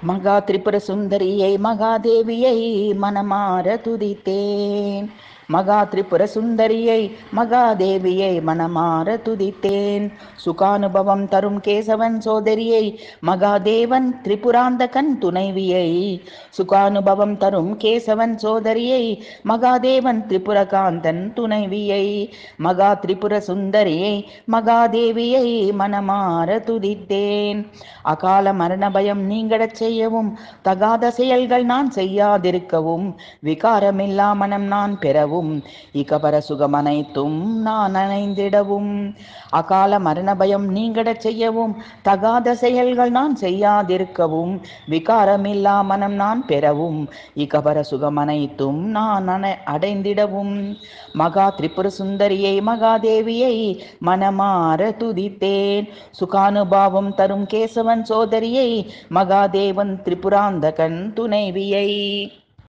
மகா திரிபுர சுந்தரியை மகாதேவியை மனமார துதித்தேன். மகா திரிபுர சுந்தரியை மகாதேவியை மனமார துதித்தேன். சுகானுபவம் தரும் கேசவன் சோதரியை மகாதேவன் திரிபுராந்தகன் துணைவியை. சுகானுபவம் தரும் கேசவன் சோதரியை மகாதேவன் திரிபுரகாந்தன் துணைவியை. மகா திரிபுர சுந்தரியை மகாதேவியை மனமார துதித்தேன். அகால மரண பயம் நீங்கடச் செய்யவும் தகாத செயல்கள் நான் செய்யாதிருக்கவும் விகாரமில்லா மனம் நான் பெறவும் இகபர சுகமனைத்தும் நான் அணைந்திடவும். அகால மரண பயம் நீங்கடச் செய்யவும் தகாத செயல்கள் நான் செய்யாதிருக்கவும் விகாரமில்லா மனம் நான் பெறவும் இகபர சுகமனைத்தும் நான் அடைந்திடவும். மகா திரிபுர சுந்தரியை மகாதேவியை மனமார துதித்தேன். சுகானுபாவம் தரும் கேசவன் சோதரியை மகாதேவன் திரிபுராந்தகன் துணைவியை.